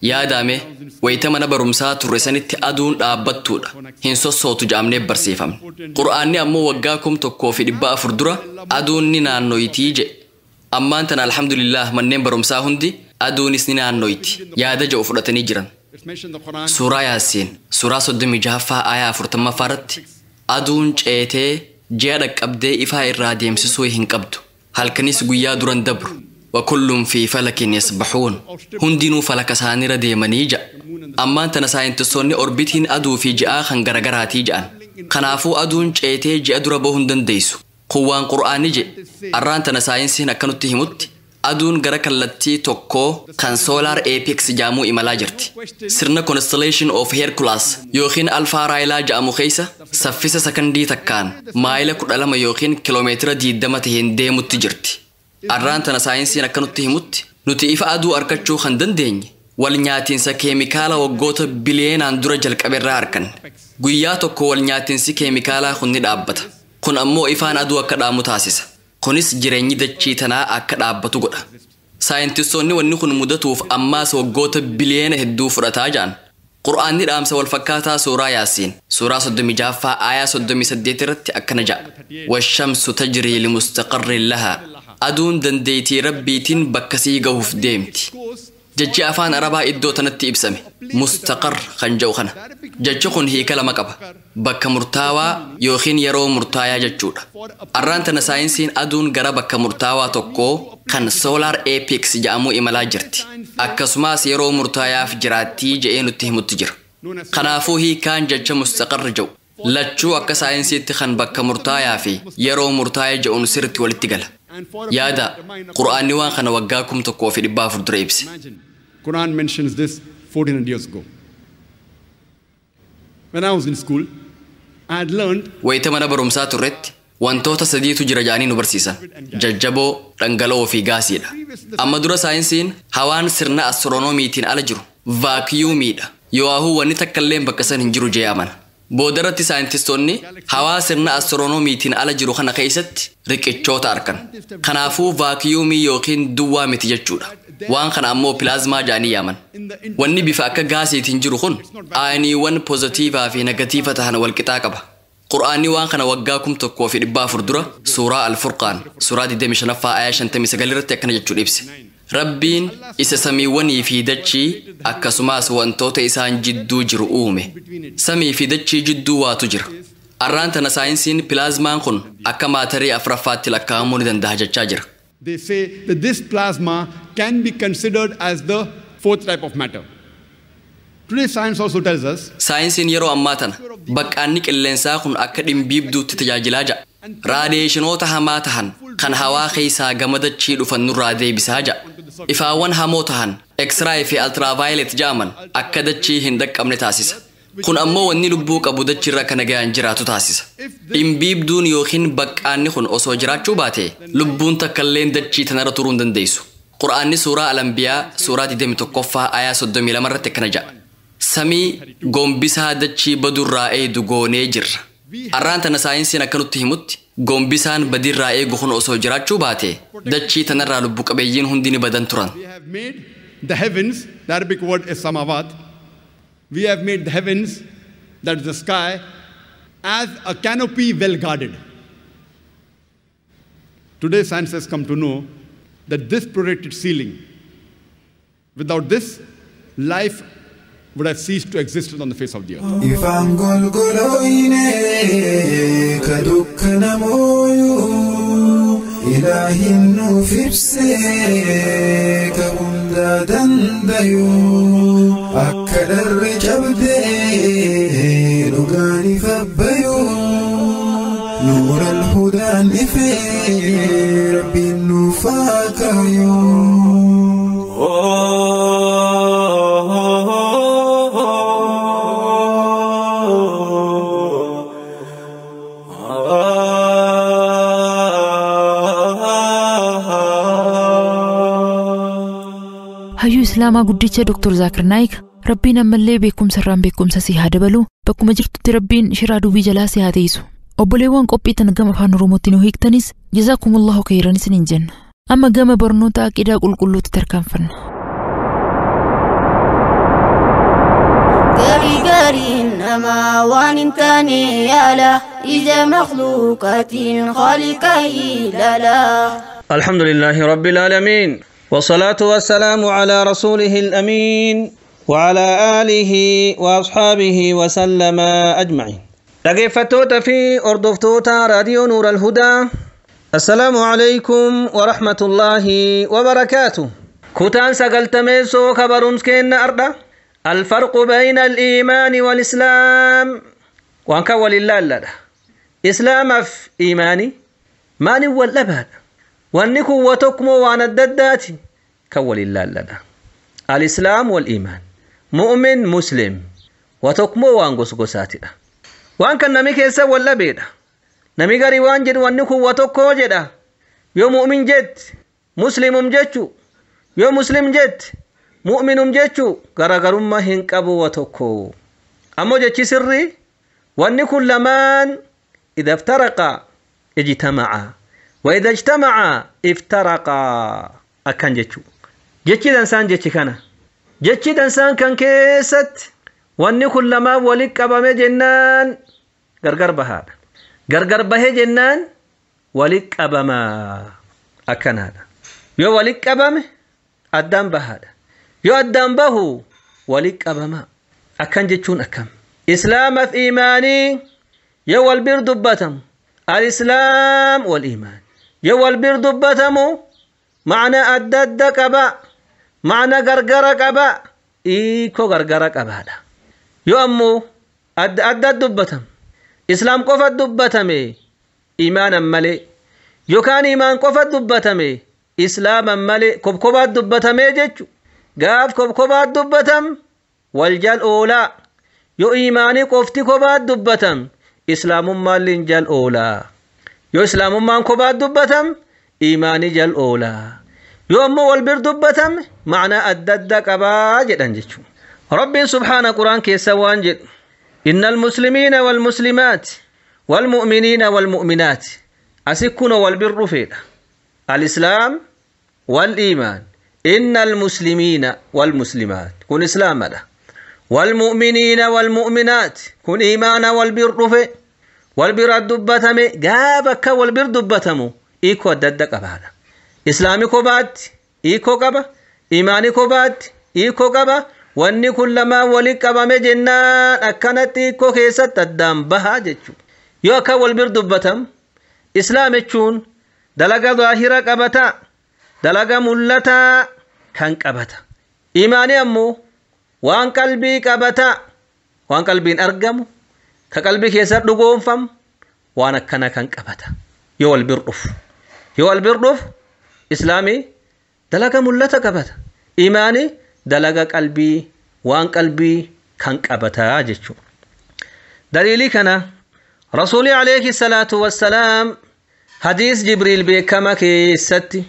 Yaadame wayita mana barumsaa turre sanitti aduun dhaabbattuudha. Hin sossootu jedhamnee barsiifamne. Qur'aanni ammoo waggaa 1400 dura aduun ni naannoyitii jedhe. Ammaan tana alhamdulillah manneen barumsaa hundi aduunis ni naannoyti. Yaada jedhu fudhatanii jiran. Suuraa Yaasiin suuraa 36 aayaa 40 irratti aduun ceetee ji'a dhaqqabdee ifaa irraa deemsisuu hin qabdu. Halkanis guyyaa duran dabru. وكلهم في فلك يسبحون هندينو فلك سانيرا ديماني جا أما أنت نساينتسوني أوربيتين أدو في جاء خنغرغراتي جان خنافو أدون جيتي جاء دربو هندن ديسو قوان قرآن جي أران تنساينسين أكنو تهمت أدون غرق اللتي توكو كان سولار ايبيكس جامو إمالا جرتي سرنا constellation of Hercules يوخين ألفا رايلا جامو خيسة سفيسة سكندي تكان مايلا كرالما يوخين كيلومتر دي دمتهين ديمو تجرتي Arraan tana saayinsiin akka nutti himutti nuti ifa aduu argachuu kan dandeenye wal nyaatiinsa keemikaala waggoota biliyeenaan dura jalqaberraa arganne. Guyyaa tokko wal nyaatiinsi keemikaalaa kun ni dhaabbata. Kun ammoo ifaan aduu akka dhaamu taasisa. Kunis jireenyi dachii tanaa akka dhaabbatu godha. Saayintistoonni wanni kun mudatuuf ammaas waggoota biliyeena hedduu fudhataa ja'an. Qur'aanni dhaamsa wal fakkaataa suuraa Yaasiin suuraa 36 aayaa 38 irratti akkana ja'a. Washamsu tajrii limustaqarrin lahaa. Aduun dandeetii rabbiitiin bakka sii gahuuf deemti. Jechi afaan Arabaa iddoo tanatti ibsame. Mustaqar kan jedhu kana. Jechi kun hiika lama qaba. Bakka murtaawaa yookiin yeroo murtaayaa jechuudha. Arraan tana saayinsiin aduun gara bakka murtaawaa tokkoo kan solar apex jedhamu imalaa jirti. Akkasumas yeroo murtaayaaf jiraattii jedhee nutti himutti jira. Kanaafuu hiikaan jecha mustaqar jedhu. Lachuu akka saayinsiitti kan bakka murtaayaa fi yeroo murtaa'ee jedhuun sirriitti walitti gala. Yaada Qur'aanni waan kana waggaa 1400 dura ibse. Quran mentions this 1400 years ago. When I was in school, I had learned wayita mana barumsaa turretti wantoota sadiitu jira jedhanii nu barsiisan. Jajjaboo, dhangala'oo fi gaasiidha. Amma dura saayinsiin hawaan sirna astiroonomiitiin ala jiru vaakiyuumiidha. Yoo wanni takka illee bakka san hin jiru jee amana. Boodarratti saayintistoonni hawaa sirna astiroonomiitiin ala jiru kana keessatti riqichoota argan. Kanaafuu vaakiyuumii yookiin duwwaa miti jechuudha. Waan kana ammoo pilaazmaa jedhanii yaaman. Wanni bifa akka gaasiitiin jiru kun aayiniiwwan poozitiivaa fi negatiiva ta'an wal qixaa qaba. Qur'aanni waan kana waggaa 1400 dura suuraa Al-Furqaan suuraa 25 aayaa 59 irratti akkana jechuudha ibse. Rabbiin isa samiiwwanii fi dachii akkasumas wantoota isaan jidduu jiru uume. Samii fi dachii jidduu waatu jira. Arraan tana saayinsiin pilaazmaan kun akka maatarii afuraffaatti lakkaa'amuu ni danda'a jechaa jira. They say that this plasma can be considered as the fourth type of matter. Today science also tells us saayinsiin yeroo ammaa tana baqqaanni qilleensaa kun akka dhimbiibduutti tajaajilaa ja'a. Raadiyeeshinoota hamaa tahan kan hawaa keessaa gama dachii dhufan nurraa deebisaa ja'a. Ifaawwan hamoo tahan X-ray fi ultraviolet jedhaman akka dachii hin dhaqqabne taasisa. Kun ammoo wanni lubbuu qabu dachirra kana ga'an jiraatu taasisa. Dhimbiibduun yookiin baqqaanni kun osoo jiraachuu baate lubbuun takkalleen dachii tanarra turuu hin dandeessu. Qur'aanni suuraa Al-Anbiyaa suuraa 21 aayaa 32 irratti akkana ja'a. Samii gombisaa dachii badurraa eedu goonee jirra. Arraan tana saayinsiin akka nutti himutti gombisaan badirraa eegu kun osoo jiraachuu baate dachii tanarraa lubbu qabeeyyiin hundi ni badan turan. we have made the heavens, the Arabic word is samavat. We have made the heavens, that is the sky, as a canopy well guarded. Today science has come to know that this protected ceiling, without this, life would have ceased to exist on the face of the earth. Ifaan golgoloyne kadukkana mooyu Ilaahin nuuf ibsee ka hunda dandayu akka dharre cabdee dhugaan ifabbayu nuura alhudaan ifee rabbiin nuuf akayu. hayyuu islaamaa guddicha Dr. Zaakir Naayik rabbiin ammallee beekumsa irraan beekumsa si haa dabalu bakkuma jirtutti rabbiin shiraa dubii jalaa si haa teessu obboleewwan qophii tan gama afaan oromootti nu hiiktanis jazaakumullahu khayran isiniin jenna amma gama barnoota aqidaa qulqulluutti tarkaanfanna. gari nama waan hin taane yaala ija makhluuqaatiin khaliqa ilaala. alhamdulillahi rabbil aalamiin والصلاة والسلام على رسوله الأمين وعلى آله وأصحابه وسلم أجمعين dhaggeeffattoota fi hordoftoota raadiyoo nuur alhudaa assalaamu alaykum warahmatullaahi wabarakaatuh kutaan sagaltameessoo kabarumskeenna ardha alfarqu bayna aliimaani walislaam waan kan walin laalladha islaamaaf iimaani maani wal dhabaadha wanni kun watokmoo waan addaddaati kan walin laalladha alislaam wal iimaan mu'min muslim watokmoo waan gosgosaatidha waan kan nami keessa wal dhabeedha nami gari waan jedhu wanni kun watokkoo jedha yoo mu'min jetti muslimum jechu yoo muslim jetti mu'minum jechu garagarummaa hin qabu watokkoo ammoo jechi sirri wanni kun lamaan idha iftaraqa ijtama'a وإذا اجتمع افترقا أكن جتشو جتشي دنسان جتشي كان جتشي دنسان كان كيست واني كلما ولك أبامي جنان غرغر بهاد غرغر به جنان ولك أباما أكن هذا يو ولك أبامي أدام بهاد يو أدام بهو ولك أباما أكن جتشون أكم إسلام في إيماني يو البر دبتم الإسلام والإيمان يو البر دبتمو معنى أدد قبا معنى غرغر قبا إيكو غرغر قبا يو أمو أدد دبتم إسلام قفت دبتمي إيمانا ملي يو كان إيمان قفت دبتمي إسلاما ملي كبكبات دبتمي جيجو قاف كبكبات دبتم والجال أولا يو إيماني قفتي كبات دبتم إسلام مالين جال أولا يو إسلام مان كبات دبتم إيماني جال أولا يو أمو والبر دبتم معنى أدد قبا جدن جيشو رب سبحانه قرآن كيسوان جد إن المسلمين والمسلمات والمؤمنين والمؤمنات أسكن والبر فينا الإسلام والإيمان إن المسلمين والمسلمات كن إسلام ده والمؤمنين والمؤمنات كن إيمان والبر فيه والبر الدبتم جابك والبر دبتمو إيكو الددك أبدا إسلامي كوبات إيكو كبا إيماني كوبات إيكو كبا واني كلما ولك أبا مجنان أكنت إيكو كيسة تدام بها جتشو يو أكا والبر دبتم إسلامي تشون دلقا ظاهرة كبتا دلقا ملتا كان كبتا إيماني أمو وان قلبي كبتا وان قلبي أرقم كقلبي كيسر دقوم فم وانا كان كبتا يو البردف يو البردف إسلامي دلقا ملتا كبتا إيماني دلقا قلبي وان قلبي كان كبتا جيشو دليلي كان رسولي عليه الصلاة والسلام حديث جبريل بكما كيستي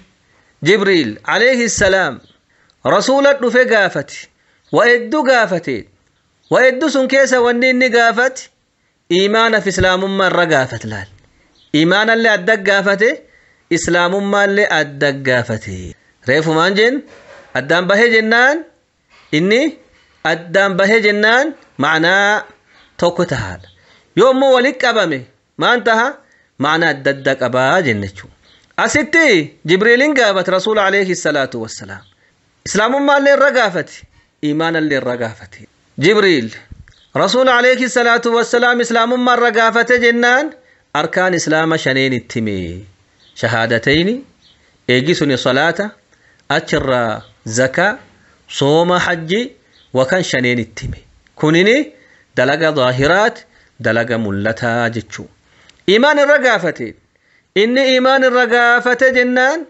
جبريل عليه السلام رسولة في قافتي وإدو قافتي وإدو سن كيسا ونيني قافت إيمان في إسلام مرة قافت لال إيمان اللي أدق قافتي إسلام ما اللي أدق قافتي ريفو مانجن أدام به جنان إني أدام به جنان معناه توكو تهال يوم ولك أبامي ما انتهى معنى أددك أبا جنتشو أستي جبريلين قافت رسول عليه الصلاة والسلام إسلام ما اللي رقافتي إيمان اللي رقافتي جبريل رسول عليه الصلاة والسلام إسلام مرة قافة جنان أركان إسلام شنين التمي شهادتين إيجيسني صلاة أجر زكاة صوم حج وكان شنين التمي كونيني دلق ظاهرات دلق ملتا جتشو إيمان الرقافة إني إيمان الرقافة جنان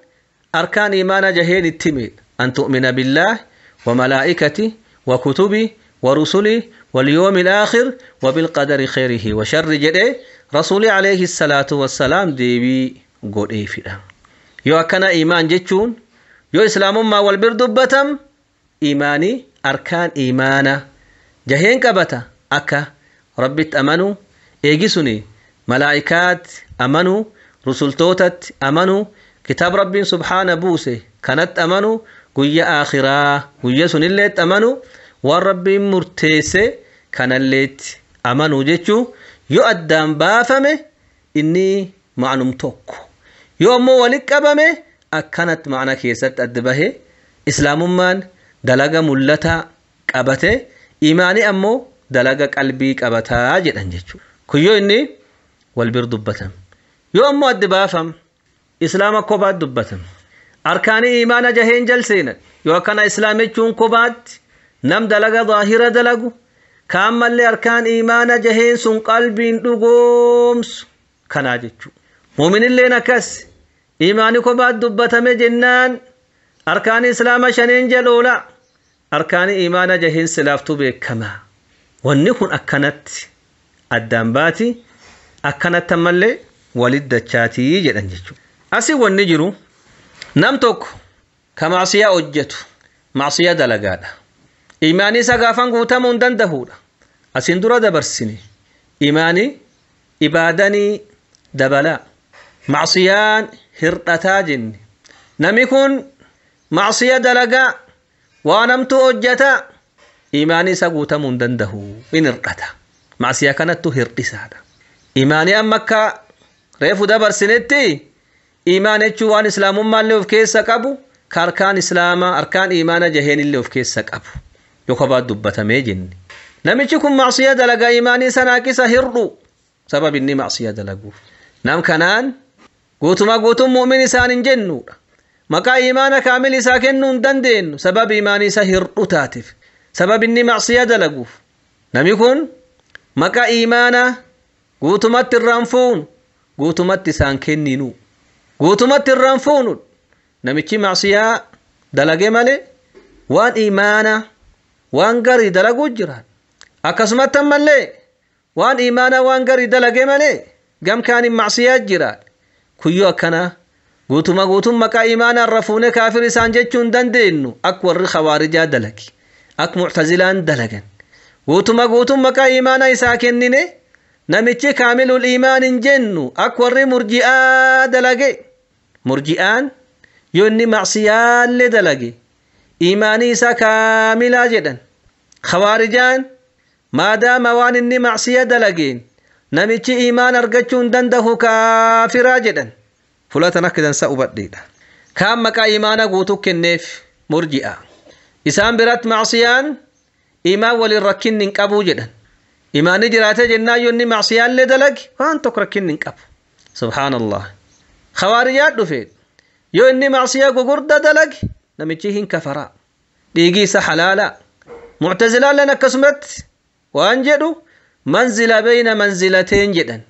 أركان إيمان جهين التمي أن تؤمن بالله وملائكته وكتبه ورسله واليوم الآخر وبالقدر خيره وشر جده رسول عليه الصلاة والسلام ديبي قول إيه فيها يو أكنا إيمان جتشون يو إسلام ما والبرد بتم إيماني أركان إيمانا جهين كبتا أكا ربت أمنوا إيجسني ملائكات أمنوا رسول توتت أمنوا كتاب ربي سبحانه بوسه كانت أمنوا قوية آخرة قوية سنلت أمنوا والربي مرتيسه كان الليت أمنوا جتشو يؤدم بافمه إني معنم توكو يوم ولك أبمه أكنت معنا كيست أدبه إسلام من دلق ملتا قبته إيماني أمو دلق قلبي قبتا جدن جتشو كيو إني والبر دبتم يوم أدبافم إسلام كوبات دبتم أركاني إيمان جهين جلسين يو كان إسلامي چون كوبات نم دلق ظاهرة دلقو كامل لي أركان إيمان جهين سن قلبين دقومس كنا جتشو مؤمن اللي نكس إيماني كوبات دبتم جنان أركان إسلام شنين جلولا أركان إيمان جهين سلافتو بكما ونكون أكنت الدنباتي أكنت تملي ولد دچاتي جدن جتشو أسي ونجرو نمتوك كمعصية أجتو معصية دلقادا إيماني سقافان قوتمون دندهودا أسندرا دبرسني إيماني إبادني دبلا معصيان هرطتا جني نميكون معصية دلقا وانمتو أجتا إيماني سقوتمون دندهو إن هرطتا معصية كانت هرطسادا إيماني أمكا ريفو دبرسنتي إيمان جوان إسلام ما اللي في كيس سكابو كاركان إسلام أركان إيمان جهين اللي في كيس سكابو يقبض دبته ميجن نمشيكم معصية دلقا إيماني سناكس هرو سبب إني معصية دلقو نم كنان قوتم مؤمن إسان جنو مكا إيمان كامل إساكن دندين سبب إيماني سهرو تاتف سبب إني معصية دلقو نم يكون مكا إيمان قوتمت الرنفون قوتمت إسان كنينو قوتمت الرنفون نمشي معصية دلقي مالي وان إيمانا وان قري دلقو جران أكسمت مالي وان إيمانا وان قري دلقي مالي قم كان معصية جران كيو أكنا قوتم مكا إيمانا الرفون كافر سانجتشون دندينو أكور خوارجا دلقي أك معتزلان دلقن قوتم مكا إيمانا إساكنيني نمشي كامل الإيمان جنو أكور مرجئا دلقي مرجئان يوني معصيان لدلقي إيماني إسا كاملا جدا خوارجان ما دام وان إني معصية دلقين نمشي إيمان أرقچون دنده كافرا جدا فلاتنا كدن سأبديدا كام مكا إيمانا قوتو كنف مرجئا إسان برات معصيان إيمان وللركين ننقبو جدا إيماني جراته جنا يوني معصيان لدلق وان تكركين ننقبو سبحان الله خوارجات دفيد يو إني معصية قرد دلق نمجيهن كفراء ديقيس حلالا معتزلا لنا كسمت وانجدوا منزل بين منزلتين جدا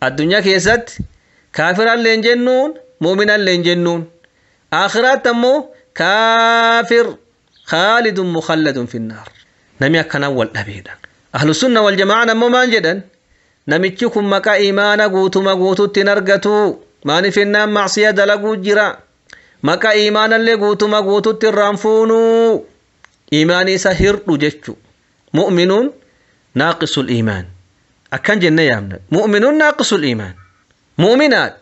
الدنيا كيست كافرا لين جنون مؤمنا لين جنون آخرات تمو كافر خالد مخلد في النار نمي كان أول أبيدا أهل السنة والجماعة نمو مانجدا نمجيكم مكا إيمانا قوتو تنرقتو ماني في النام معصية دلقو جرا مكا إيمانا اللي قوتو ترانفونو إيماني سهر رجتشو مؤمنون ناقص الإيمان أكان جنة يامنا مؤمنون ناقص الإيمان مؤمنات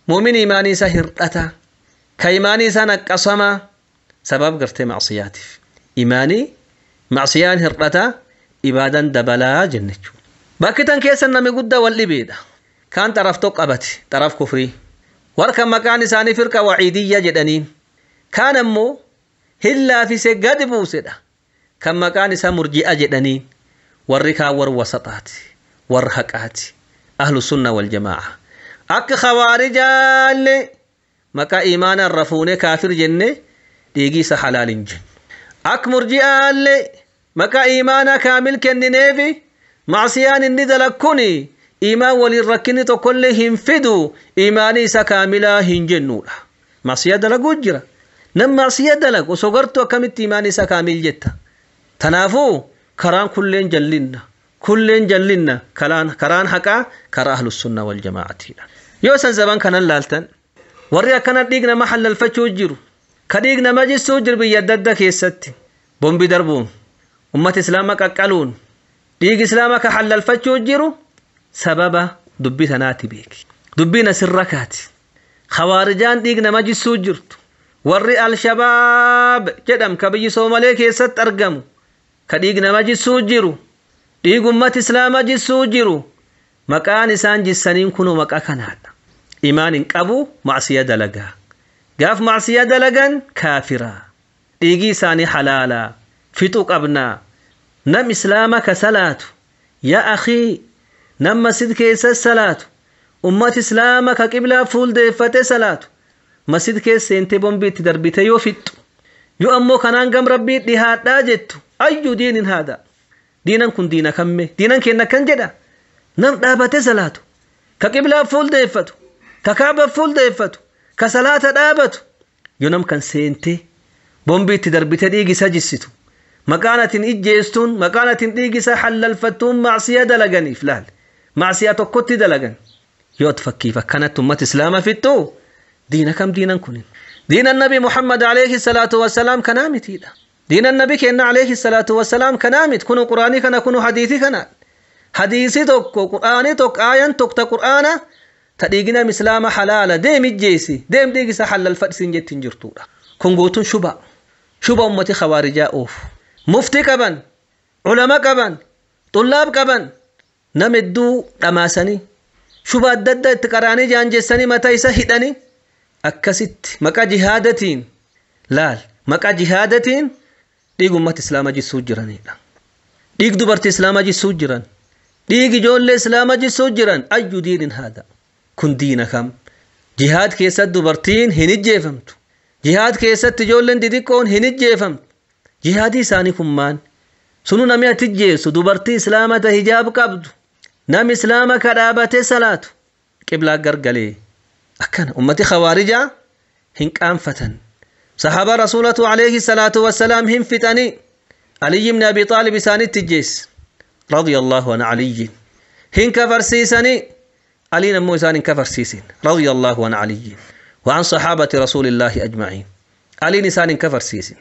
مؤمن إيماني سهر أتا كإيماني سنك أصما سبب قرتي معصياتي إيماني معصيان هرطتا إبادا دبلا جنتشو باكتان كيسا نمي قد واللي بيدا كان طرف توقبتي طرف كفري وركا مكان ثاني فرقة وعيدية جدنين كان أمو هلا في سجاد بوسدا كم مكان إسا مرجئة جدنين والركا وسطات والحقات أهل السنة والجماعة أك خوارج اللي مكا إيمان الرفون كافر جنة ديجي سحلال جن أك مرجئة اللي مكا إيمان كامل كننيفي معصيان الندلكوني إيمان وللركن تقولهم فدو إيماني سكاملا هنجنولا معصية دلقو جرا نم معصية دلق وصغرتو كمت إيماني سكامل جتا تنافو كران كلين جلنا كران حقا كرا أهل السنة والجماعة يوسن زبان كان اللالتن وريا كانت ديقنا محل الفتشو جيرو كديقنا مجلسو جر بيدد كيستي بومبي دربون أمة إسلامك أقلون ديق إسلامك حل الفتشو جيرو سبب دبي ثناتي بيك دبينا سركات خوارجان ديقنا مجلسو جرتو وري الشباب جدم كبي سوماليك يست أرقمو كديقنا مجلسو جيرو ديق أمة إسلام جلسو جيرو مكان إسان جسانين كنو مكا كنال إيمان قبو معصية دلقا قاف معصية دلقا كافرا ديقي ساني حلالا فتوك أبنا نم إسلامك صلاة يا أخي نم مسجد كيس الصلاة أمة إسلامك قبلة فول ديفة صلاة مسجد كيس سنتي بومبيت دربيت يوفت يو أمو كنان قم ربي ديهات داجت أي دين هذا دينا كن دينا كمي دينا كنا كن جدا نم دابت صلاة كقبلة فول ديفة ككعبة فول ديفة كصلاة دابت يو نم كان سنتي بومبيت دربيت ديجي سجستو مكانة إجيستون مكانة ديجي حل الفتون معصية دلقني فلال معصية تقوتي دلقن يوتفكي فكانت أمة إسلام في التو دينا كم دينا كنين دين النبي محمد عليه الصلاة والسلام كنامت هذا دين النبي كنا عليه الصلاة والسلام كنامت كنوا قرآني كنا كنوا حديثي كنا حديثي توك قرآني توك آيان توك تقرآن تديقنا مسلام حلالة ديم الجيسي ديم ديجي سحل الفتسين جت تنجرتولا كنقوتون شبا أمتي خوارجاء أوف مفتي كبن علماء كبن طلاب كبن نمدو رماسني شبا الدد اتقراني جانجسني متى يسهدني أكست مكا جهادتين لال مكا جهادتين ديق أمة إسلام جسو جراني ديق دبرت إسلام جسو جران ديق جول إسلام جسو جران أي دين هذا كن دينكم جهاد كيسد دبرتين هنجي فهمتو جهاد كيسد تجولن ديديكون هنجي فهمت جهادي ساني كمان سنو نمي أتجيسو دبرتي إسلامة هجاب قبضو نام إسلامة كرابة صلاة قبلة قرقلي أكن أمتي خوارجة هنك أنفتن صحابة رسولة عليه الصلاة والسلام هم فتني علي بن أبي طالب ساني تجيس رضي الله عن علي هنك فرسيسني علي نمو ساني كفرسيسين رضي الله عن علي وعن صحابة رسول الله أجمعين علي نسان كفرسيسين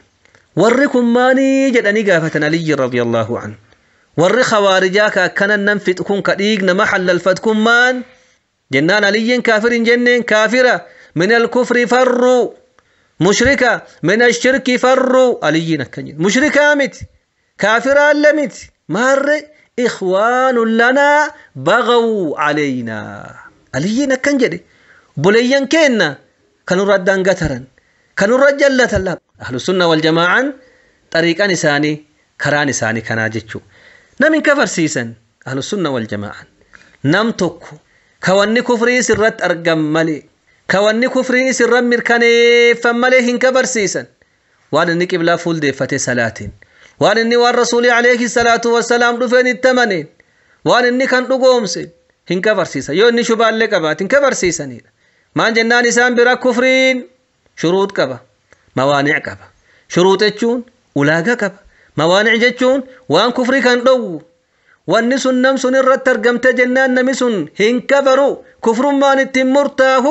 وركم ماني جدني قافة علي رضي الله عنه ور خوارجاك كان ننفت كون كديقنا محل الفتكم مان جنان علي كافر جنين كافرة من الكفر فروا مشركة من الشرك فروا علي نكنين مشركة مت كافرة لمت مر إخوان لنا بغوا علينا علي نكنجدي بليان كينا كانوا ردان قترا كانوا رجلة الله أهل السنة والجماعة طريقا نساني كرا نساني كناجتشو نمن كفر سيسن أهل السنة والجماعة نم توكو كواني كفري سرت أرقم ملي كواني كفري سرت مركاني فمالي هن كفر سيسن وان اني قبلا فول دي فتي صلاتين وان اني والرسول عليه الصلاة والسلام رفين التمنين وان اني كان رقومسين هن كفر سيسن يو اني شبال لكبات هن كفر سيسن ما جنان إسان برا كفرين شروط كبا موانع كبا شروط جون ولاغا كبا موانع جون وان كفري كان دو وان سن نم سن الرتر قمت جنان نمسن هن كفروا كفر ما نتمرتاه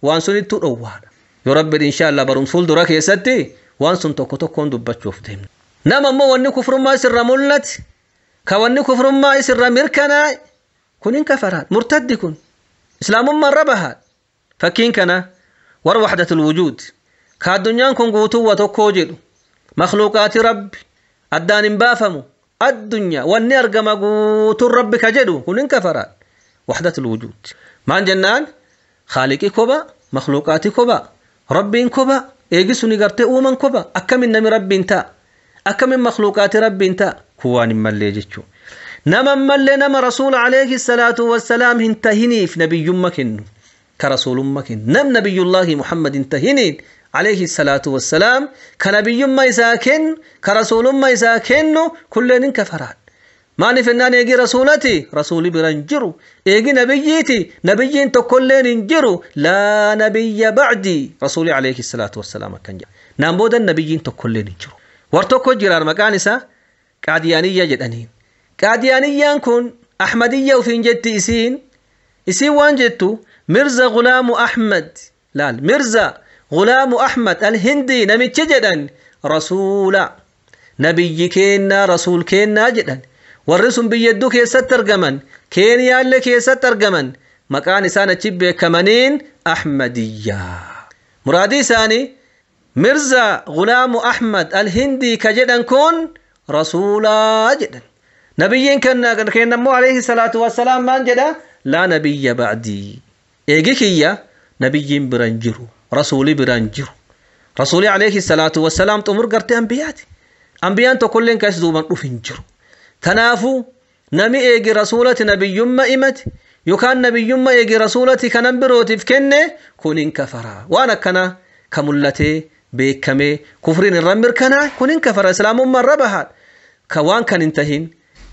وان سن التروان يا رب إن شاء الله برون فول دراك يسدي وان سن توكو كون دبت شوفتهم نما مو وان كفر ما سر ملت كوان كفر ما سر مركنا كن كفرات مرتد كن اسلام من ربها فكين كنا ور وحدة الوجود كالدنيا كن قوتو وتوكوجد مخلوقات رب الدان بافمو الدنيا والنرقم قوت الرب كجدو كن كفرات وحدة الوجود ما جنان خالقي كوبا مخلوقاتي كوبا ربين كوبا ايجسوني غرتي اومن كوبا اكمن نمي ربين تا أكم من مخلوقات ربي انت كوان ملي جتشو نما ملي نما رسول عليه الصلاة والسلام انتهني في نبي مكن كرسول مكن نم نبي الله محمد انتهني عليه الصلاة والسلام كنبي ما يساكن كرسول ما يساكن كلن كفران ما نفنان يجي رسولتي رسولي برنجرو يجي نبيتي نبيين تكلين انجرو لا نبي بعدي رسولي عليه الصلاة والسلام كان جاء نامبود النبيين تكلين انجرو ورتوكو جرار مكانسا قاديانية جدانين قاديانية كون أحمدية وفين جدت إسين وان جدتو مرزا غلام أحمد لا مرزا غلام أحمد الهندي نمي جدن رسولا نبي كينا رسول كينا جدن والرسم بيدو كيسا ترجمن كينيا اللي كيسا ترجمن مكان سانة تشبه كمانين أحمدية مرادي ساني مرزا غلام أحمد الهندي كجدن كون رسولا جدن نبيين كان نمو عليه الصلاة والسلام من جدا لا نبي بعدي إيجيكيا نبيين برنجرو رسولي برنجرو رسولي عليه الصلاة والسلام تمر قرتي أنبياتي أنبيان تقولين كاسدوبان أفنجرو تنافو نمي إيجي رسولة نبي يما إمت يكان نبي يما إيجي رسولة كنبروتي فكنة كونين كفرا وانا كنا كملتي بيكمي كفرين الرمبر كنا كونين كفرا إسلام من ربها كوان كان انتهين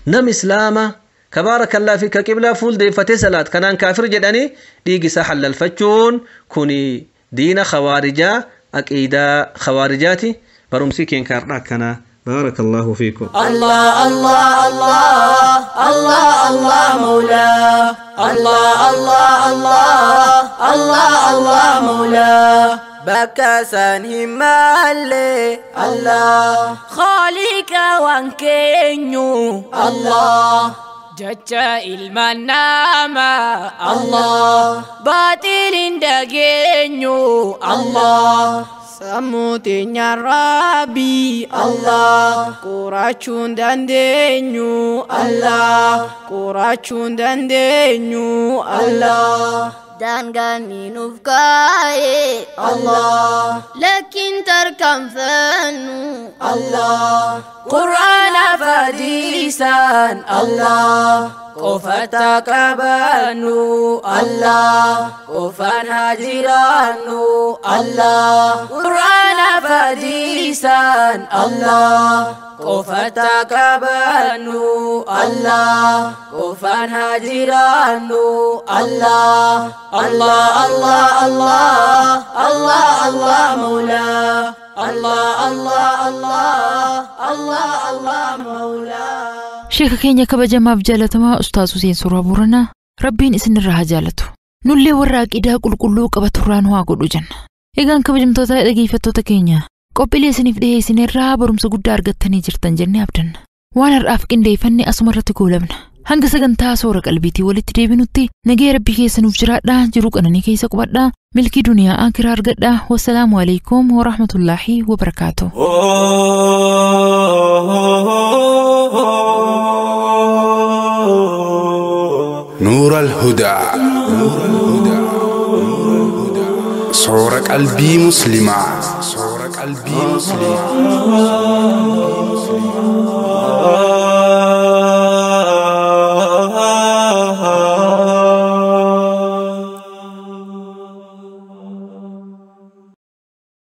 نم إسلاما كبارك الله فيك قبلة فول دي فتي صلاة كنان كافر جداني ديجي ساحل الفجون كوني دين خوارجا أكيدا خوارجاتي برمسي كين كارنا كنا بارك الله فيكم الله الله الله الله الله مولاه الله الله الله الله الله مولاه بكاسان همالي الله خالق وانكينيو الله جتا المنامة الله باطل دقينيو الله سموتين يا ربي الله كوراتشون داندينيو الله كوراتشون داندينيو الله دانغاني نفكاي الله لكن تركم فنو الله قرآن فديسان الله قفتك بانو الله قفان هاجرانو الله قرآن فديسان الله قفتك بانو الله قفان هاجرانو الله الله الله الله الله الله مولاه الله الله الله الله الله مولاه شيخ كينيا كبجماف جالتما أستاذ حسين سورة بورنا ربين إسن الرها جالتو نولي وراك إدا قلقلو قبطران واقودو جن إيغان كبجمتوتا إدقيفتوتا كينيا قبلي سنف ديه سن الرها برمس قد أرغتني جرتن جنة أبدن وانا رأف كندي فني أسمرت كولبنا هنگ سغنتا سورة قلبيتي ولت ديبنوتي نجي ربي كيسا نفجرات دا جروك أنني كيسا قبط ملكي دنيا آخر أرغت دا والسلام عليكم ورحمة الله وبركاته نور الهدى صورة قلبي مسلمة